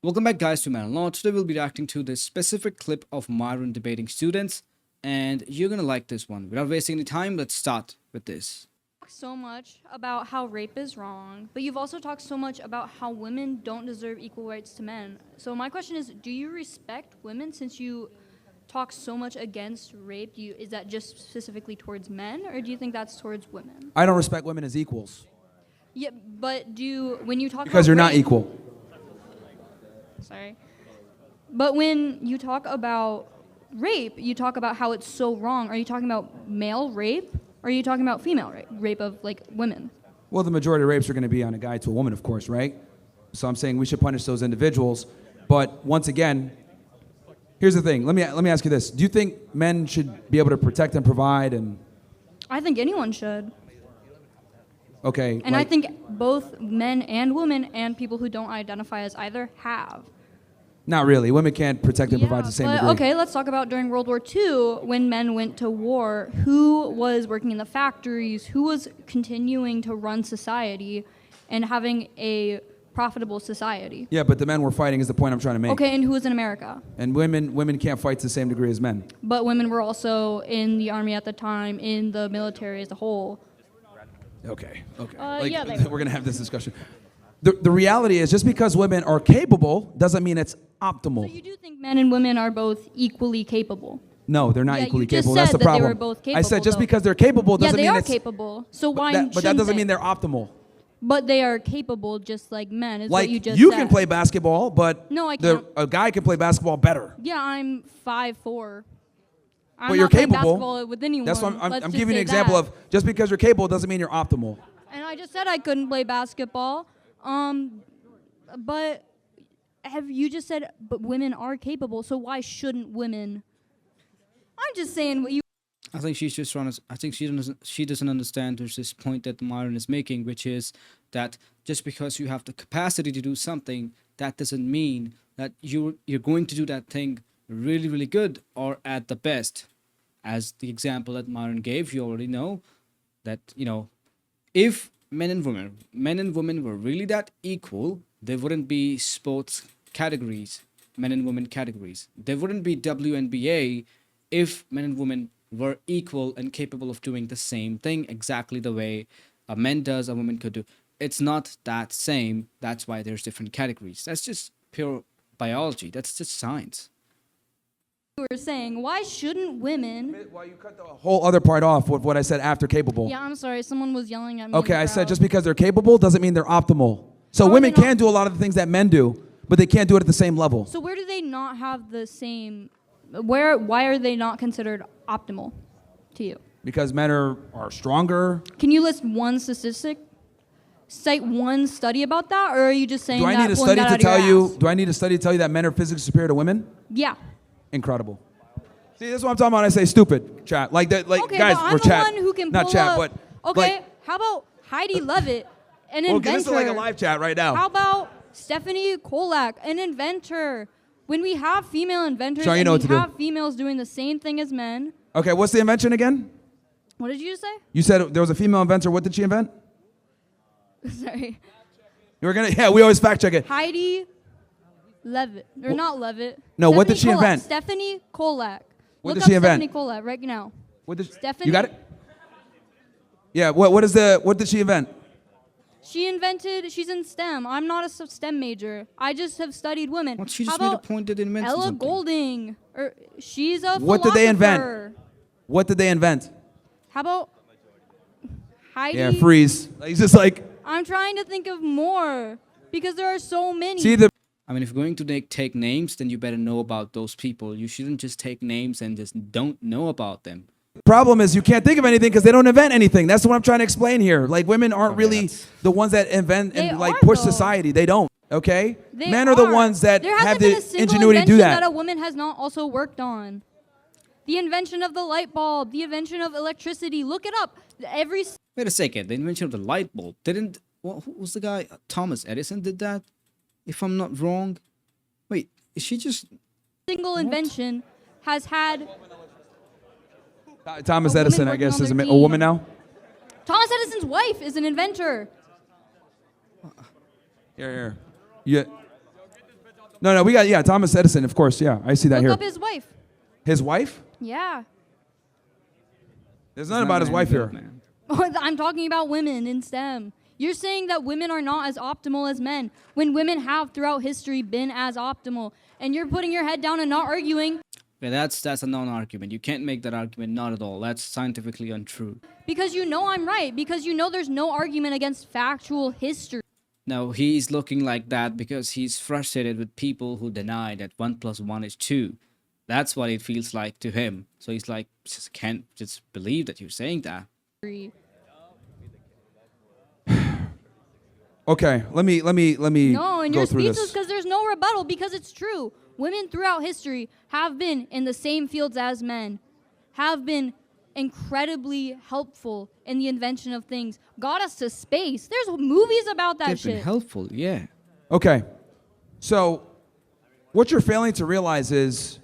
Welcome back, guys, to Myron Law. Today we'll be reacting to this specific clip of Myron debating students, and you're gonna like this one. Without wasting any time, let's start with this. So much about how rape is wrong, but you've also talked so much about how women don't deserve equal rights to men. So my question is, do you respect women since you talk so much against rape? Is that just specifically towards men, or do you think that's towards women? I don't respect women as equals. Yeah, but when you talk Because about you're not rape- equal. Sorry. But when you talk about rape, you talk about how it's so wrong. Are you talking about male rape, or are you talking about female rape of, like, women? Well, the majority of rapes are going to be on a guy to a woman, of course, right? So I'm saying we should punish those individuals. But once again, here's the thing. Let me ask you this. Do you think men should be able to protect and provide and... I think anyone should. Okay. And I think both men and women and people who don't identify as either have. Not really. Women can't protect and provide to the same degree. Okay, let's talk about during World War II, when men went to war, who was working in the factories, who was continuing to run society and having a profitable society. Yeah, but the men were fighting is the point I'm trying to make. Okay, and who was in America? And women can't fight to the same degree as men. But women were also in the army at the time, in the military as a whole. Okay. Yeah, they we're going to have this discussion. The reality is, just because women are capable doesn't mean it's optimal. So you do think men and women are both equally capable? No, they're not Yeah, equally you just capable. That's said the that they problem. were both I said capable, just though. because they're capable Yeah, doesn't they mean are it's capable. So But why that shouldn't doesn't they? mean they're optimal. But they are capable just like men, is Like what you just you said. can play basketball, but No, I can't. a guy can play basketball better. Yeah, I'm 5'4". I'm But not you're playing capable. basketball with anyone. That's what I'm Let's just giving you an say example that. of just because you're capable doesn't mean you're optimal. And I just said I couldn't play basketball. But you just said, but women are capable, so why shouldn't women? I'm just saying what you. I think she's just trying to. I think she doesn't understand. There's this point that Myron is making, which is that just because you have the capacity to do something, that doesn't mean that you're going to do that thing really, really good or at the best. As the example that Myron gave, you already know that if men and women were really that equal, there wouldn't be sports categories, men and women categories. There wouldn't be WNBA if men and women were equal and capable of doing the same thing exactly the way a man does, a woman could do. It's not that same. That's why there's different categories. That's just pure biology. That's just science. were saying, why shouldn't women? Why you cut the whole other part off with what I said after capable? Yeah, I'm sorry. Someone was yelling at me. Okay, in the I said crowd. just because they're capable doesn't mean they're optimal. So How are women they not- can do a lot of the things that men do, but they can't do it at the same level. So where do they not have the same? Why are they not considered optimal to you? Because men are stronger. Can you list one statistic? Cite one study about that, or are you just saying Do I that need a pulling study that to out of your tell you? ass? Do I need a study to tell you that men are physically superior to women? Yeah. Incredible. See, that's what I'm talking about. When I say stupid, chat. Like that. Like Okay, guys, but I'm we're the chat. one who can Not pull chat, up. but Okay, like, how about Heidi Levitt, an well, inventor? this is like a live chat right now. How about Stephanie Kolak, an inventor? When we have female inventors Sean, you and know we what to do. have females doing the same thing as men. Okay, what's the invention again? What did you just say? You said there was a female inventor. What did she invent? Sorry. You were gonna. Yeah, we always fact check it. Heidi Levitt. Or not Levitt. No, what did Stephanie she invent? Stephanie Kolak. What Look did up she invent? Stephanie Kolak right now. What did Stephanie. You got it? Yeah. What did she invent? She's in STEM. I'm not a STEM major. I just have studied women. Well, she How just made a about point that invented Ella something. Golding? She's a What did they invent? philosopher. What did they invent? How about Heidi? Yeah, freeze. He's just like. I'm trying to think of more because there are so many. See the. I mean, if you're going to take names, then you better know about those people. You shouldn't just take names and just don't know about them. Problem is you can't think of anything because they don't invent anything. That's what I'm trying to explain here. Like women aren't really the ones that invent They and like are, push though. society. They don't. Okay. They Men are the are. ones that there have hasn't been the a single ingenuity to do invention that. a woman has not also worked on. The invention of the light bulb, the invention of electricity. Look it up. Wait a second. The invention of the light bulb didn't. Well, who was the guy? Thomas Edison did that, if I'm not wrong. Wait, is she just? Single invention has had. Thomas A woman Edison, I working guess, on is a their woman team. now. Thomas Edison's wife is an inventor. Here. Yeah. No, we got, yeah, Thomas Edison, of course, yeah. I see that Look here. up his wife. His wife? Yeah. There's nothing about his wife here. Man. I'm talking about women in STEM. You're saying that women are not as optimal as men when women have throughout history been as optimal. And you're putting your head down and not arguing Okay, that's a non-argument. You can't make that argument. Not at all. That's scientifically untrue. because you know I'm right, because you know there's no argument against factual history. No, he's looking like that because he's frustrated with people who deny that 1 + 1 is 2. That's what it feels like to him. So he's like, just can't just believe that you're saying that. Okay, let me No, and go you're through speechless this. because there's no rebuttal because it's true. Women throughout history have been in the same fields as men, have been incredibly helpful in the invention of things, got us to space. There's movies about that They've been shit. helpful, yeah. Okay, so what you're failing to realize is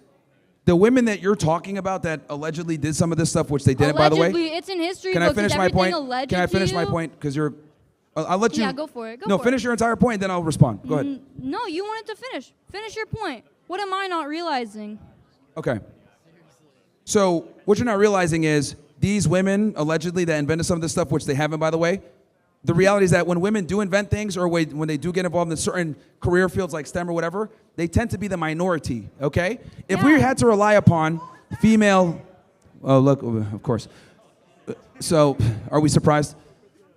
the women that you're talking about that allegedly did some of this stuff, which they didn't, by the way. Allegedly, it's in history Can I books. finish Is my everything point? alleged Can I to finish my you? point? Because you're, I'll let you. Yeah, go for it. Go No, for finish it. your entire point, then I'll respond. Go ahead. No, you wanted to finish. Finish your point. What am I not realizing? Okay. So what you're not realizing is these women allegedly that invented some of this stuff, which they haven't, by the way. The reality is that when women do invent things or when they do get involved in certain career fields like STEM or whatever, they tend to be the minority, okay? If we Yeah. had to rely upon female, oh, look, of course. So are we surprised?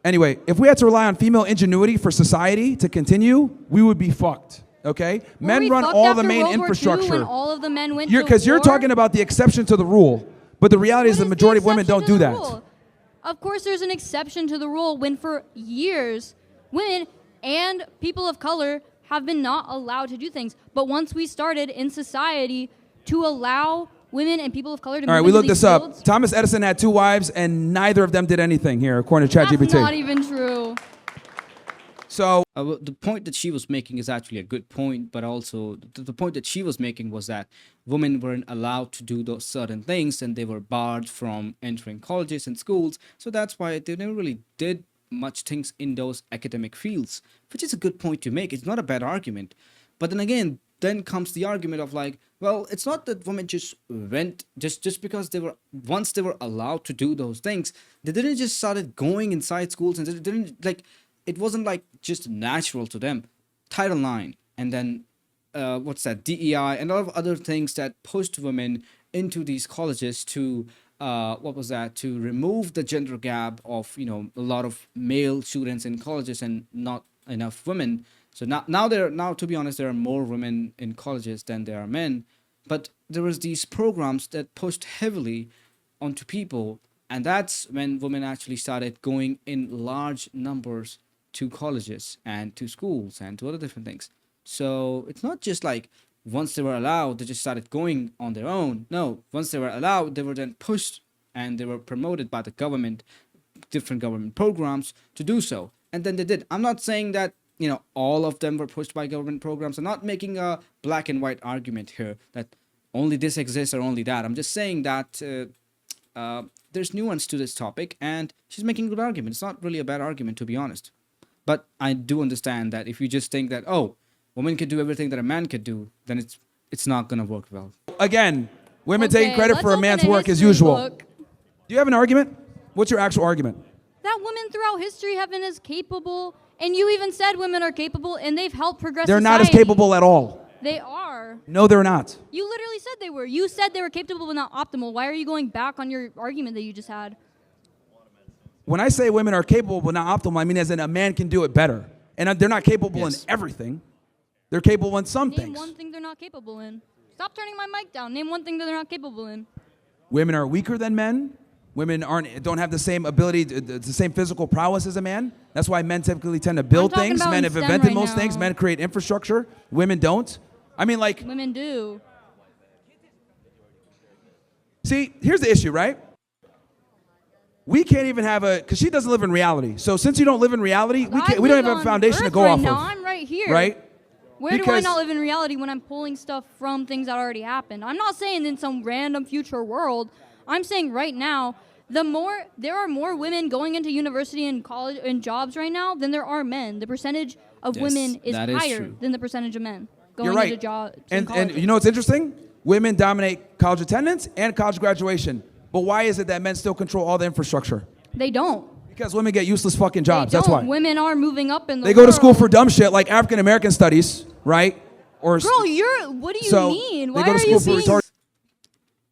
Anyway, if we had to rely on female ingenuity for society to continue, we would be fucked, okay? Were Men we run fucked all after the main World War II infrastructure. when all of the men went Because to you're war? talking about the exception to the rule, but the reality is What the is majority of women exception don't to do the that. rule? Of course, there's an exception to the rule when for years, women and people of color have been not allowed to do things. But once we started in society to allow women and people of color to All right, move we into looked these this up. fields, Thomas Edison had 2 wives, and neither of them did anything here, according to that's ChatGPT. not even true. So, Well, the point that she was making is actually a good point, but also the point that she was making was that women weren't allowed to do those certain things and they were barred from entering colleges and schools. So that's why they never really did much things in those academic fields, which is a good point to make. It's not a bad argument. But then again, then comes the argument of like, well, it's not that women just went just because they were once they were allowed to do those things, they didn't just started going inside schools and they didn't like it wasn't like just natural to them. Title IX and then what's that DEI and a lot of other things that pushed women into these colleges to what was that to remove the gender gap of a lot of male students in colleges and not enough women. So now to be honest there are more women in colleges than there are men, but there was these programs that pushed heavily onto people, and that's when women actually started going in large numbers to colleges and to schools and to other different things. So it's not just like once they were allowed, they just started going on their own. No, once they were allowed, they were then pushed and they were promoted by the government, different government programs to do so. And then they did. I'm not saying that, all of them were pushed by government programs. I'm not making a black and white argument here that only this exists or only that. I'm just saying that there's nuance to this topic and she's making a good argument. It's not really a bad argument, to be honest. But I do understand that if you just think that, oh, women could do everything that a man could do, then it's not going to work well. again, women Okay, taking credit let's for a open man's a work as history usual. book. Do you have an argument? What's your actual argument? That women throughout history have been as capable, and you even said women are capable, and they've helped progress They're not as society. capable at all. They are. No, they're not. You literally said they were. You said they were capable but not optimal. Why are you going back on your argument that you just had? When I say women are capable but not optimal, I mean as in a man can do it better. And they're not capable Yes. in everything. They're capable in some Name things. one thing they're not capable in. Stop turning my mic down. Name one thing that they're not capable in. Women are weaker than men. Women don't have the same ability, the same physical prowess as a man. That's why men typically tend to build talking things. about Men in have STEM invented right most things. now. Men create infrastructure. Women don't. I mean, like, Women do. see, here's the issue, right? We can't even have because she doesn't live in reality. So since you don't live in reality, we don't even have a foundation to go right off now. of, I'm right here. right? Where do I Because- not live in reality when I'm pulling stuff from things that already happened? I'm not saying in some random future world. I'm saying right now, there are more women going into university and college and jobs right now than there are men. The percentage of Yes, women is that is higher true. than the percentage of men. going You're right. into jobs. And you know what's interesting? Women dominate college attendance and college graduation. But why is it that men still control all the infrastructure? they don't. Because women get useless fucking jobs. They That's don't. why. Women are moving up in the They go to school world. for dumb shit like African American studies, right? Or Girl, what do you so mean? they Why go to are school you for being retarded.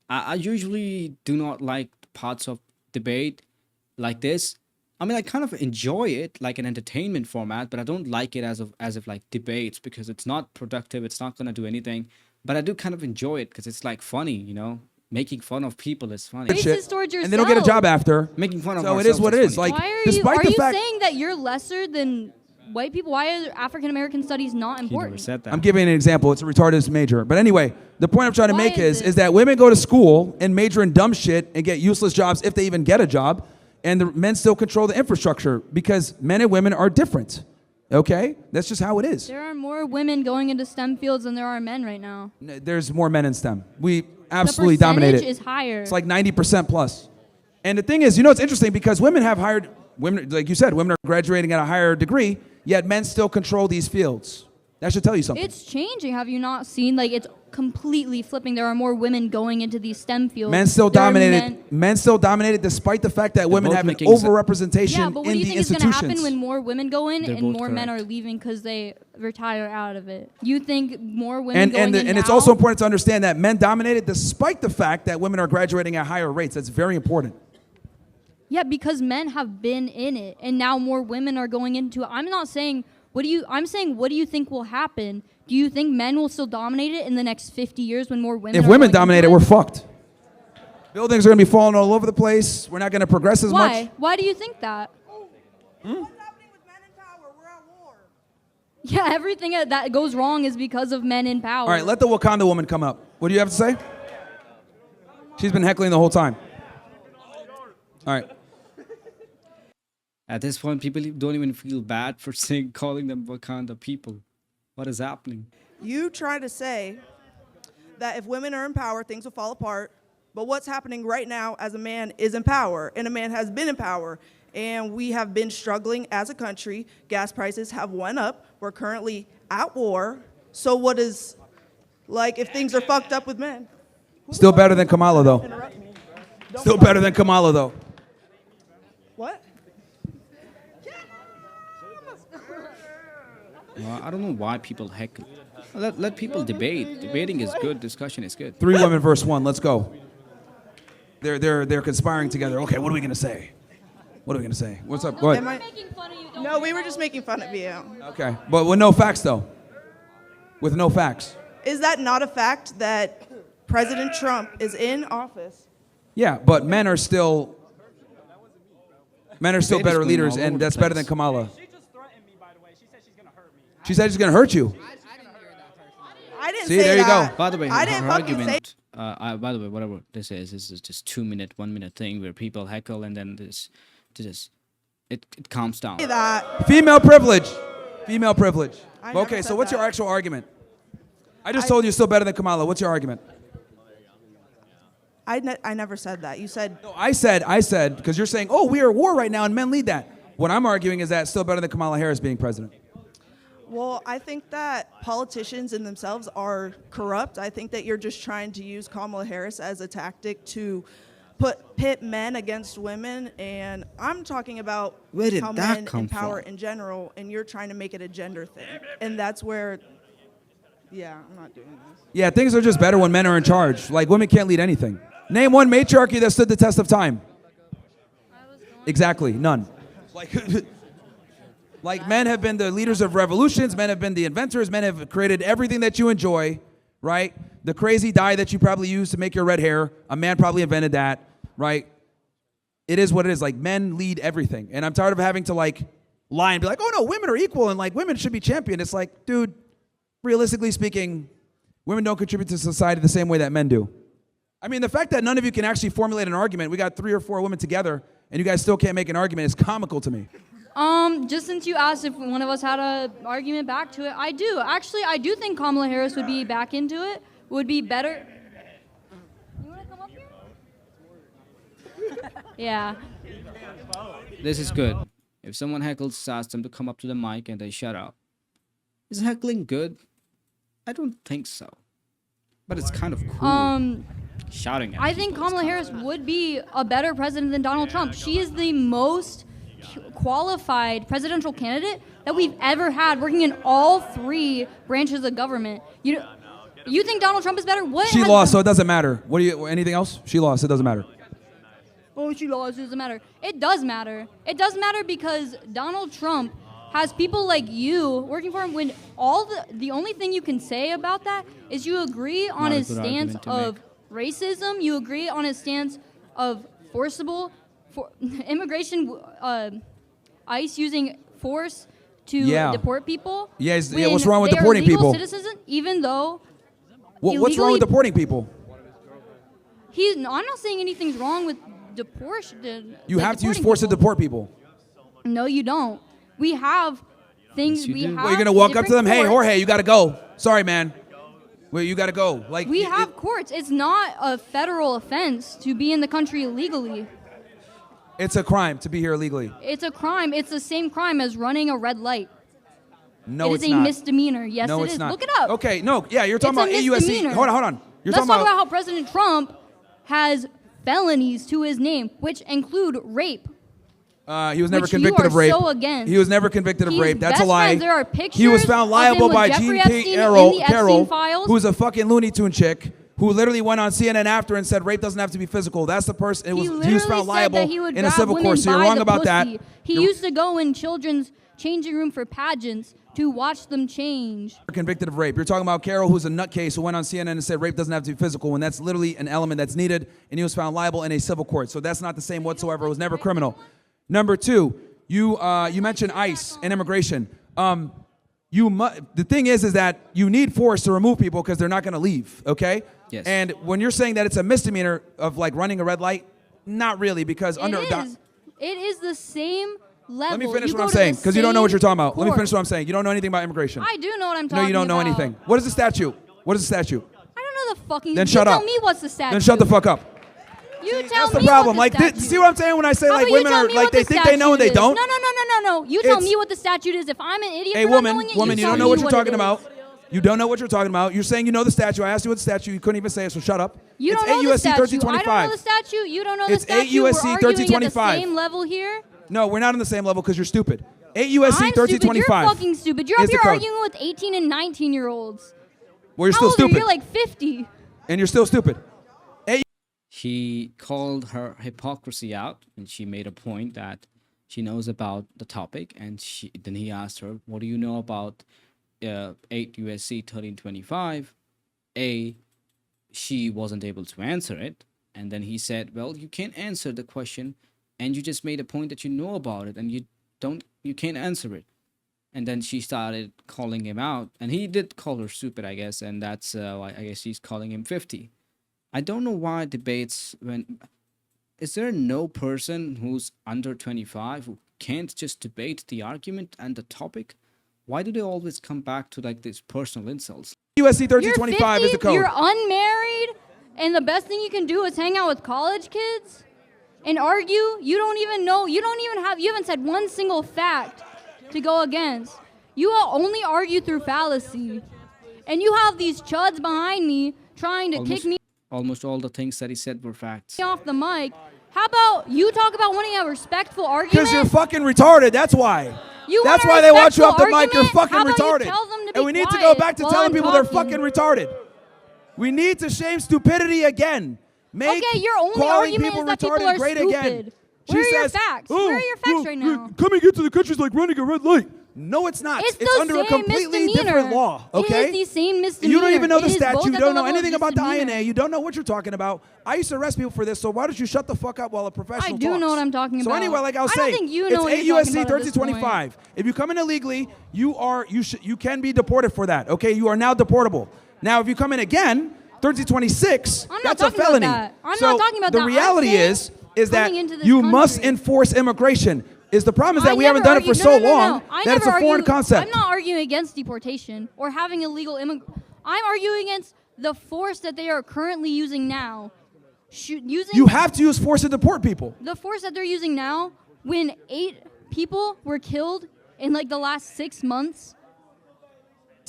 I usually do not like parts of debate like this. I mean, I kind of enjoy it like an entertainment format, but I don't like it as if like debates because it's not productive. It's not gonna do anything. But I do kind of enjoy it because it's like funny, you know. Making fun of people is funny. Racist shit, towards and they don't get a job yourself. after. Making fun of So it is ourselves what it is. funny. Like, Why are despite the fact, saying that you're lesser than white people? Why are African American studies not He never important? said that. I'm giving an example. It's a retarded major. But anyway, the point I'm trying to Why make is is it? that women go to school and major in dumb shit and get useless jobs if they even get a job, and the men still control the infrastructure because men and women are different. Okay? That's just how it is. There are more women going into STEM fields than there are men right now. There's more men in STEM. We The absolutely dominate percentage it. is higher. It's like 90% plus. And the thing is, you know, it's interesting because women have hired, women, like you said, women are graduating at a higher degree, yet men still control these fields. That should tell you something. It's changing. Have you not seen? Like, it's completely flipping. There are more women going into these STEM fields. Men still There are dominated. Men still dominated, despite the fact that women both have an making se- overrepresentation Yeah, but what in do you the think is going to institutions. happen when more women go in They're and both more men are correct. leaving because they retire out of it? You think more women going in And it's now- also important to understand that men dominated despite the fact that women are graduating at higher rates. That's very important. Yeah, because men have been in it, and now more women are going into it. I'm not saying I'm saying what do you think will happen? Do you think men will still dominate it in the next 50 years when more women? If are women going dominate it, into we're fucked. Buildings are going to be falling all over the place. We're not going to progress as Why? much. Why do you think that? Hmm? What's happening with men in power? We're at war. Yeah, everything that goes wrong is because of men in power. All right, let the Wakanda woman come up. What do you have to say? She's been heckling the whole time. All right. At this point, people don't even feel bad for calling them Wakanda people. What is happening? You try to say that if women are in power, things will fall apart. But what's happening right now as a man is in power, and a man has been in power. And we have been struggling as a country. Gas prices have went up. We're currently at war. So what is, like, if things are fucked up with men? Still better than Kamala, though. Interrupt me. Still better than Kamala, though. What? Well, I don't know why people heckle. Let people debate. Debating is good. Discussion is good. 3 women versus 1. Let's go. They're conspiring together. Okay, what are we gonna say? What are we gonna say? What's up? Go Am ahead. I- No, we were just making fun of you. Okay, but with no facts, though. With no facts. Is that not a fact that President Trump is in office? Yeah, but men are still Debate is better going leaders, all over and the that's better place. than Kamala. She just threatened me, by the way. She said she's gonna hurt me. She said she's gonna hurt you. I didn't See, say there you that. go. By the way, I her didn't fucking say. argument. By the way, whatever this is just 2 minute, 1 minute thing where people heckle and then it calms down. That. Female privilege. Female privilege. I never Okay, so said what's your that. actual argument? I just told you you're still better than Kamala. What's your argument? I never said that. You said No, I said, because you're saying, oh, we are at war right now and men lead that. What I'm arguing is that it's still better than Kamala Harris being president. well, I think that politicians in themselves are corrupt. I think that you're just trying to use Kamala Harris as a tactic to pit men against women, and I'm talking about Where did how that men come in power from? in general, and you're trying to make it a gender thing, and that's where, yeah, I'm not doing this. Yeah, things are just better when men are in charge. Like, women can't lead anything. Name one matriarchy that stood the test of time. Exactly, none. Like men have been the leaders of revolutions, men have been the inventors, men have created everything that you enjoy, right? The crazy dye that you probably use to make your red hair, a man probably invented that, right? It is what it is. Like, men lead everything. And I'm tired of having to, like, lie and be like, oh no, women are equal and, like, women should be championed. It's like, dude, realistically speaking, women don't contribute to society the same way that men do. I mean, the fact that none of you can actually formulate an argument, we got 3 or 4 women together, and you guys still can't make an argument, is comical to me. Just since you asked if one of us had an argument back to it, I do. Actually, I do think Kamala Harris would be back into it. Would be better. You want to come up here? Yeah. This is good. If someone heckles, ask them to come up to the mic and they shut up. Is heckling good? I don't think so. But it's kind of cool shouting at I think people. It's Kamala kinda- Harris would be a better president than Donald Trump. She is the most qualified presidential candidate that we've ever had, working in all three branches of government. You think Donald Trump is better? What She has- lost, so it doesn't matter. What do you? Anything else? She lost. It doesn't matter. Oh, she lost. It doesn't matter. It does matter. It does matter because Donald Trump has people like you working for him. When the only thing you can say about that is you agree on Not a his good stance argument to of racism. You agree on his stance of immigration, ICE using force to Yeah. deport people. Yeah, yeah, when what's wrong with they are deporting legal people? Citizens, even though What's wrong illegally- with deporting people? I'm not saying anything's wrong with deportation. You have to use force to deport people. No, you don't. We have things. Yes, you we do. have. Well, you're gonna walk up to them. different Hey, courts. Jorge, you gotta go. Sorry, man. Well, you gotta go. Like We have courts. It's not a federal offense to be in the country illegally. it's a crime to be here illegally. It's a crime. It's the same crime as running a red light. No, It it's is a not. misdemeanor. Yes, No, it it's is. not. Look it up. Okay, no, yeah, you're talking It's a about AUSC. misdemeanor. Hold on. You're Let's talking talk about. about how President Trump has felonies to his name, which include rape. He was never which you convicted are of rape. so against. He was never convicted of He's rape. That's a best lie. friends. There are He was pictures found of liable him by with Jean Jeffrey P. Epstein in the Carroll, Epstein files. who's a fucking Looney Tune chick who literally went on CNN after and said rape doesn't have to be physical. That's the person. He He literally was found said liable that he would in a grab civil women court. So you're by wrong the about that. pussy. He You're used to go in children's changing room for pageants to watch them change. convicted of rape. You're talking about Carroll, who's a nutcase who went on CNN and said rape doesn't have to be physical, when that's literally an element that's needed, and he was found liable in a civil court. So that's not the same whatsoever. It was never criminal. Number two, you mentioned ICE and immigration. The thing is that you need force to remove people because they're not going to leave. Okay. Yes. And when you're saying that it's a misdemeanor of like running a red light, not really, because It is the same level. Let me finish You what go I'm to the saying, because you don't know what you're talking about. Let me court. finish what I'm saying. You don't know anything about immigration. I do know what I'm talking about. No, you don't know anything. What is the statute? What is the statute? I don't know the fucking. Then you shut tell up. me what's the statute. Then shut the fuck up. You tell That's me the problem. What Like, the statute. see what I'm saying when I say How like about you women tell are me like what they the think they know and they statute is? don't? No. You tell It's- me what the statute is. If I'm an idiot Hey, for not woman, knowing it, you tell don't know me what you're it talking is. about. You don't know what you're talking about. You're saying you know the statute. I asked you what the statute. You couldn't even say it, so shut up. You It's don't know 8 the USC statute. 1325. I don't know the statute. You don't know the It's 8 statute. USC We're arguing at the 1325. same level here. No, we're not on the same level because you're stupid. 8 USC I'm stupid. 1325. You're fucking stupid. You're is up the here code. arguing with 18 and 19-year-olds. Well, you're How still old stupid. are you? You're like 50. And you're still stupid. She called her hypocrisy out, and she made a point that she knows about the topic. And then he asked her, "What do you know about 8 USC 1325?" She wasn't able to answer it, and then he said, "Well, you can't answer the question, and you just made a point that you know about it, and you can't answer it." And then she started calling him out, and he did call her stupid, I guess, and that's why I guess she's calling him 50. I don't know why debates is there no person who's under 25 who can't just debate the argument and the topic? Why do they always come back to like these personal insults? USC You're 1325 is the 50, code. You're unmarried, and the best thing you can do is hang out with college kids and argue. You don't even know. You haven't said one single fact to go against. You only argue through fallacy. And you have these chuds behind me trying to kick me Almost all the things that he said were facts. off the mic. How about you talk about wanting a respectful argument? Because you're fucking retarded. That's why. You That's want a why they want you off the respectful mic. You're argument? fucking How about you retarded. tell them to be And we need to go quiet back to while telling I'm people they're talking? fucking retarded. We need to shame stupidity again. Make Okay, your only calling argument people is that people retarded are great stupid. again. Where are She your says, facts? "Oh, Where are your facts right now?" Coming into the country is like running a red light. No, it's not. It's the under a same completely misdemeanor. different law. Okay. It is the same misdemeanor. You don't even know the It is both statute. You at don't the know level of anything about the misdemeanor. INA. You don't know what you're talking about. I used to arrest people for this, so why don't you shut the fuck up while a professional I do talks? know what I'm talking So about. anyway, like I was I don't saying, think you know it's what 8 you're USC talking about at this 1325. If you come in illegally, you can be deported for that. Okay, you are now deportable. Now, if you come in again, 1326, I'm not that's a talking about felony. that. I'm so not talking about the that. I'm reality saying is that coming into this you must country. enforce immigration. Is the problem is that I we haven't never done it for argued- so no, no, no, long no. I that it's a never foreign argued- concept. I'm not arguing against deportation or having illegal I'm arguing against the force that they are currently using now. You have to use force to deport people. The force that they're using now, when 8 people were killed in like the last 6 months.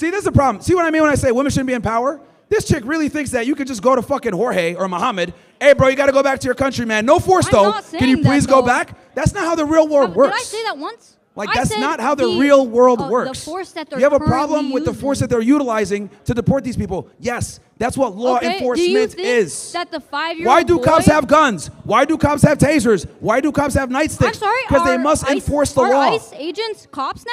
See, this is the problem. See what I mean when I say women shouldn't be in power? This chick really thinks that you could just go to fucking Jorge or Muhammad. Hey, bro, you got to go back to your country, man. No force, I'm though. not Can you saying that, please go though. back? That's not how the real world works. Did I say that once? Like, I that's said not how the real world the works. force that they're You have a currently problem with the force using. that they're utilizing to deport these people. Yes, that's what law Okay, do you enforcement think is. that the 5-year-old Why do cops boy- have guns? Why do cops have tasers? Why do cops have nightsticks? I'm sorry. Because they are must ICE- enforce the are law. ICE agents cops now?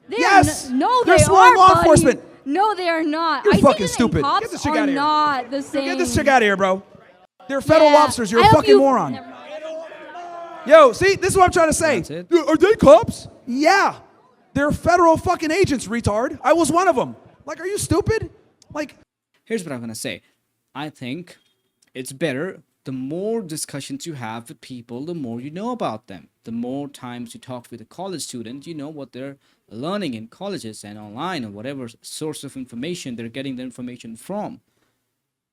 They Yes! Are no, They're they sworn are. law buddy. enforcement. No, they are not. You're ICE fucking agents stupid. and cops Get this chick are outta here. not the same. Get this chick out of here, bro. They're federal Yeah, officers. You're I a hope fucking you- moron. Never mind. Yo, see, this is what I'm trying to say. That's it. Are they cops? Yeah. They're federal fucking agents, retard. I was one of them. Like, are you stupid? Like, Here's what I'm gonna say. I think it's better the more discussions you have with people, the more you know about them. The more times you talk with a college student, you know what they're learning in colleges and online or whatever source of information they're getting the information from.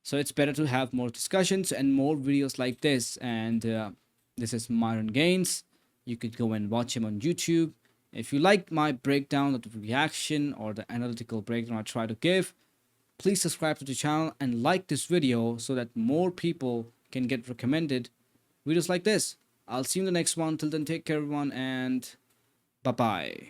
So it's better to have more discussions and more videos like this. And this is Myron Gaines. You could go and watch him on YouTube. If you like my breakdown of the reaction or the analytical breakdown I try to give, please subscribe to the channel and like this video so that more people can get recommended videos like this. I'll see you in the next one. Till then, take care everyone, and bye bye.